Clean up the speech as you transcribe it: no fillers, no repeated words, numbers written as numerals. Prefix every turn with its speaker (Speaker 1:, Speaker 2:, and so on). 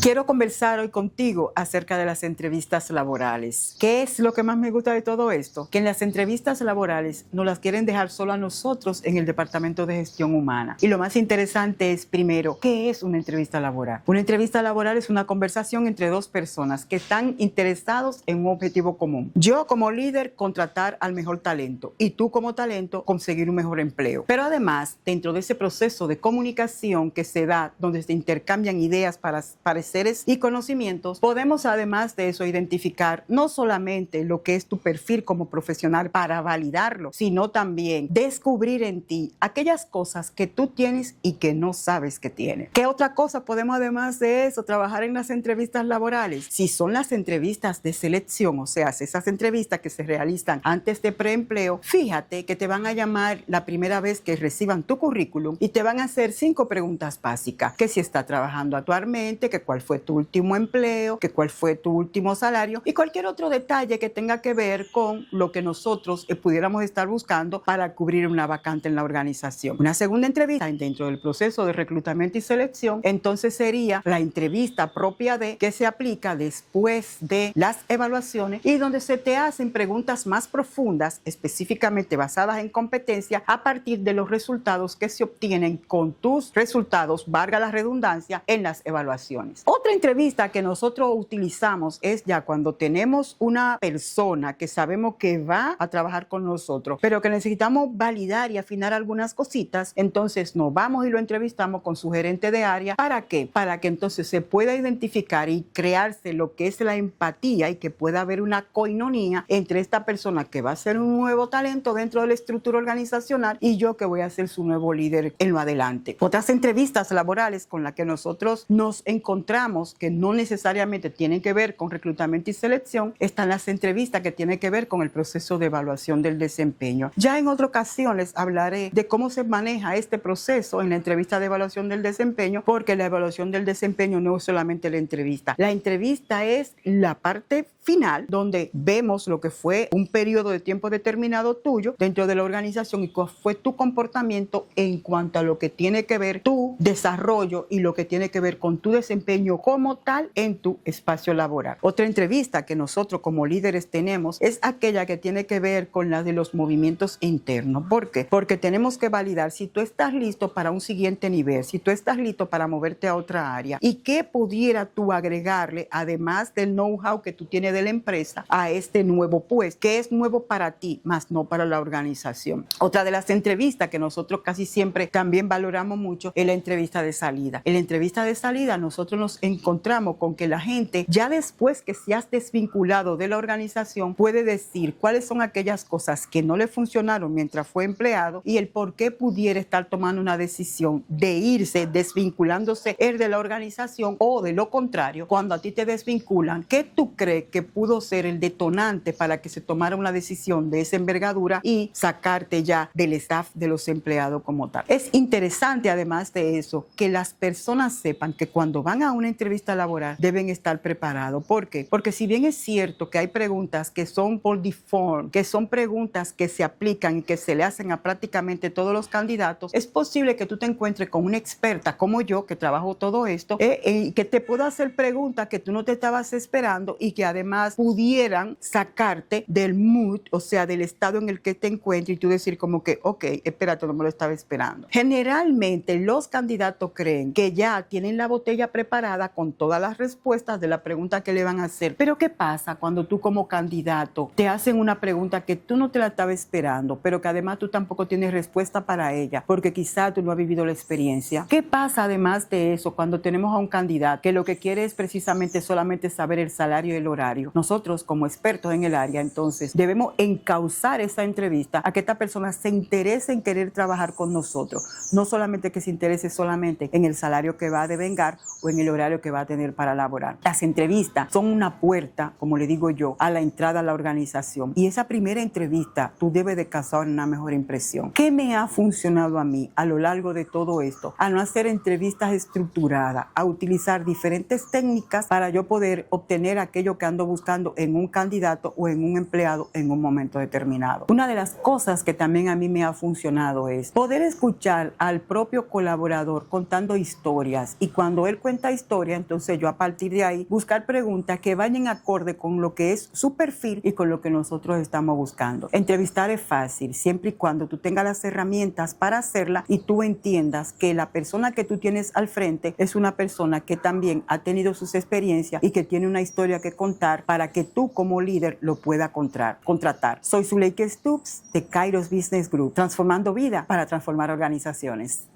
Speaker 1: Quiero conversar hoy contigo acerca de las entrevistas laborales. ¿Qué es lo que más me gusta de todo esto? Que en las entrevistas laborales nos las quieren dejar solo a nosotros en el Departamento de Gestión Humana. Y lo más interesante es, primero, ¿qué es una entrevista laboral? Una entrevista laboral es una conversación entre dos personas que están interesados en un objetivo común. Yo como líder, contratar al mejor talento y tú como talento, conseguir un mejor empleo. Pero además, dentro de ese proceso de comunicación que se da, donde se intercambian ideas para pareceres y conocimientos, podemos además de eso identificar no solamente lo que es tu perfil como profesional para validarlo, sino también descubrir en ti aquellas cosas que tú tienes y que no sabes que tienes. ¿Qué otra cosa podemos además de eso trabajar en las entrevistas laborales? Si son las entrevistas de selección, o sea, esas entrevistas que se realizan antes de preempleo, fíjate que te van a llamar la primera vez que reciban tu currículum y te van a hacer 5 preguntas básicas, que si está trabajando actualmente, que cuál fue tu último empleo, que cuál fue tu último salario y cualquier otro detalle que tenga que ver con lo que nosotros pudiéramos estar buscando para cubrir una vacante en la organización. Una segunda entrevista dentro del proceso de reclutamiento y selección, entonces sería la entrevista propia de que se aplica después de las evaluaciones y donde se te hacen preguntas más profundas, específicamente basadas en competencia a partir de los resultados que se obtienen con tus resultados, valga la redundancia, en las evaluaciones. Otra entrevista que nosotros utilizamos es ya cuando tenemos una persona que sabemos que va a trabajar con nosotros, pero que necesitamos validar y afinar algunas cositas, entonces nos vamos y lo entrevistamos con su gerente de área. ¿Para qué? Para que entonces se pueda identificar y crearse lo que es la empatía y que pueda haber una coinonía entre esta persona que va a ser un nuevo talento dentro de la estructura organizacional y yo que voy a ser su nuevo líder en lo adelante. Otras entrevistas laborales con las que nosotros nos encontramos que no necesariamente tienen que ver con reclutamiento y selección, están las entrevistas que tienen que ver con el proceso de evaluación del desempeño. Ya en otra ocasión les hablaré de cómo se maneja este proceso en la entrevista de evaluación del desempeño, porque la evaluación del desempeño no es solamente la entrevista. La entrevista es la parte final donde vemos lo que fue un periodo de tiempo determinado tuyo dentro de la organización y cuál fue tu comportamiento en cuanto a lo que tiene que ver tu desarrollo y lo que tiene que ver con tu desempeño como tal en tu espacio laboral. Otra entrevista que nosotros como líderes tenemos es aquella que tiene que ver con la de los movimientos internos. ¿Por qué? Porque tenemos que validar si tú estás listo para un siguiente nivel, si tú estás listo para moverte a otra área y qué pudiera tú agregarle además del know-how que tú tienes de la empresa a este nuevo puesto, que es nuevo para ti, más no para la organización. Otra de las entrevistas que nosotros casi siempre también valoramos mucho es la entrevista de salida. En la entrevista de salida nosotros nos encontramos con que la gente ya después que se has desvinculado de la organización puede decir cuáles son aquellas cosas que no le funcionaron mientras fue empleado y el por qué pudiera estar tomando una decisión de irse desvinculándose él de la organización o de lo contrario, cuando a ti te desvinculan, ¿qué tú crees que pudo ser el detonante para que se tomara una decisión de esa envergadura y sacarte ya del staff de los empleados como tal? Es interesante además de eso que las personas sepan que cuando van a una entrevista laboral deben estar preparados. ¿Por qué? Porque si bien es cierto que hay preguntas que son por default, que son preguntas que se aplican y que se le hacen a prácticamente todos los candidatos, es posible que tú te encuentres con una experta como yo que trabajo todo esto que te pueda hacer preguntas que tú no te estabas esperando y que además pudieran sacarte del mood, o sea, del estado en el que te encuentras y tú decir como que, ok, espérate, no me lo estaba esperando. Generalmente los candidatos creen que ya tienen la botella preparada con todas las respuestas de la pregunta que le van a hacer. Pero ¿qué pasa cuando tú como candidato te hacen una pregunta que tú no te la estabas esperando, pero que además tú tampoco tienes respuesta para ella, porque quizá tú no has vivido la experiencia? ¿Qué pasa además de eso cuando tenemos a un candidato que lo que quiere es precisamente solamente saber el salario y el horario? Nosotros como expertos en el área, entonces debemos encauzar esa entrevista a que esta persona se interese en querer trabajar con nosotros, no solamente que se interese solamente en el salario que va a devengar o en el horario que va a tener para laborar. Las entrevistas son una puerta, como le digo yo, a la entrada a la organización y esa primera entrevista tú debes de causar una mejor impresión. ¿Qué me ha funcionado a mí a lo largo de todo esto? A no hacer entrevistas estructuradas, a utilizar diferentes técnicas para yo poder obtener aquello que ando buscando en un candidato o en un empleado en un momento determinado. Una de las cosas que también a mí me ha funcionado es poder escuchar al propio colaborador contando historias y cuando él cuenta historias historia, entonces yo a partir de ahí buscar preguntas que vayan acorde con lo que es su perfil y con lo que nosotros estamos buscando. Entrevistar es fácil, siempre y cuando tú tengas las herramientas para hacerla y tú entiendas que la persona que tú tienes al frente es una persona que también ha tenido sus experiencias y que tiene una historia que contar para que tú como líder lo puedas contratar. Soy Zuleika Stubbs de Kairos Business Group, transformando vida para transformar organizaciones.